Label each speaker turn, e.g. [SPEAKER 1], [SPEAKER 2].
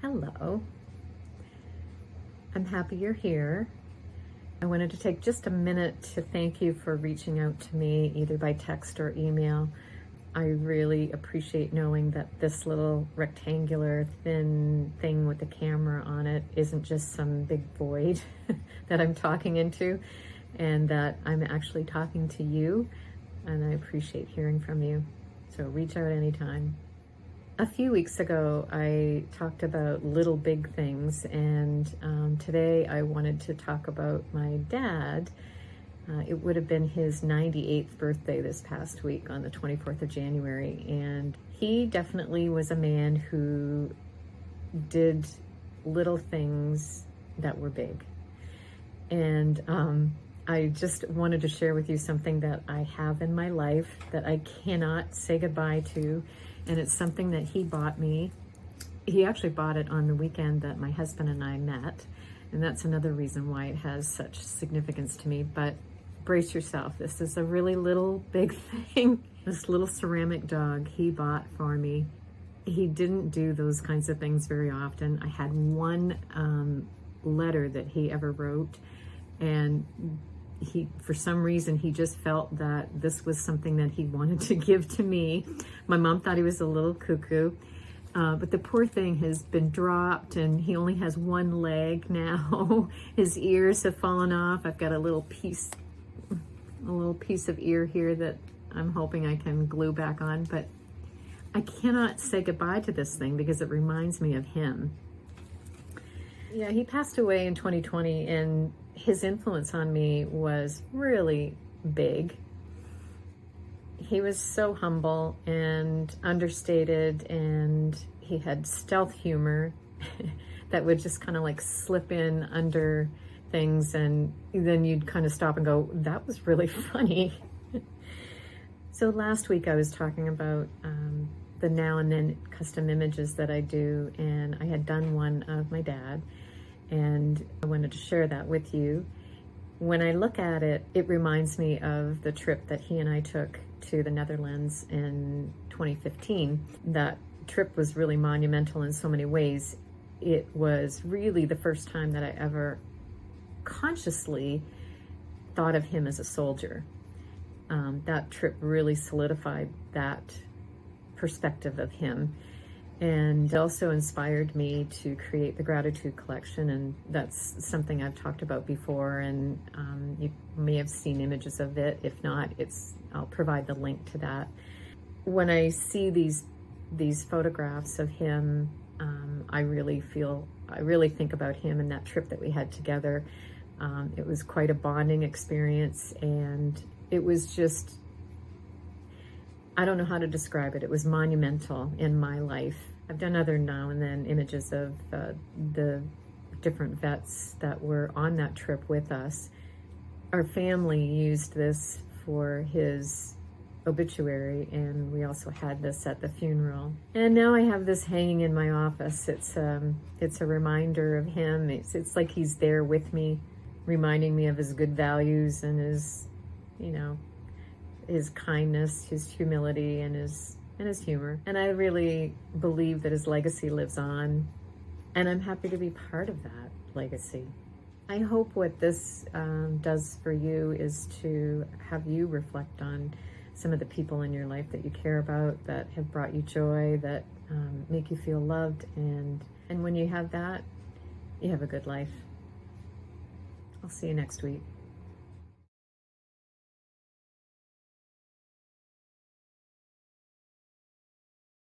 [SPEAKER 1] Hello. I'm happy you're here. I wanted to take just a minute to thank you for reaching out to me either by text or email. I really appreciate knowing that this little rectangular thin thing with the camera on it isn't just some big void that I'm talking into, and that I'm actually talking to you, and I appreciate hearing from you. So reach out anytime. A few weeks ago, I talked about little big things, and today I wanted to talk about my dad. It would have been his 98th birthday this past week on the 24th of January, and he definitely was a man who did little things that were big. And I just wanted to share with you something that I have in my life that I cannot say goodbye to. And it's something that he bought me. He actually bought it on the weekend that my husband and I met. And that's another reason why it has such significance to me. But brace yourself. This is a really little big thing. This little ceramic dog he bought for me. He didn't do those kinds of things very often. I had one letter that he ever wrote, and for some reason, he just felt that this was something that he wanted to give to me. My mom thought he was a little cuckoo, but the poor thing has been dropped, and he only has one leg now. His ears have fallen off. I've got a little piece of ear here that I'm hoping I can glue back on, but I cannot say goodbye to this thing because it reminds me of him. Yeah, he passed away in 2020, and his influence on me was really big. He was so humble and understated, and he had stealth humor that would just kind of like slip in under things, and then you'd kind of stop and go, that was really funny. So last week I was talking about the now and then custom images that I do, and I had done one of my dad, and I wanted to share that with you. When I look at it, it reminds me of the trip that he and I took to the Netherlands in 2015. That trip was really monumental in so many ways. It was really the first time that I ever consciously thought of him as a soldier. That trip really solidified that perspective of him, and also inspired me to create the gratitude collection. And that's something I've talked about before, and you may have seen images of it. If not, I'll provide the link to that. When I see these photographs of him, I really think about him and that trip that we had together. It was quite a bonding experience, and it was just, I don't know how to describe it. It was monumental in my life. I've done other now and then images of the different vets that were on that trip with us. Our family used this for his obituary, and we also had this at the funeral. And now I have this hanging in my office. It's a reminder of him. It's like he's there with me, reminding me of his good values and his, his kindness, his humility, and his humor. And I really believe that his legacy lives on, and I'm happy to be part of that legacy. I hope what this does for you is to have you reflect on some of the people in your life that you care about, that have brought you joy, that make you feel loved, and when you have that, you have a good life. I'll see you next week.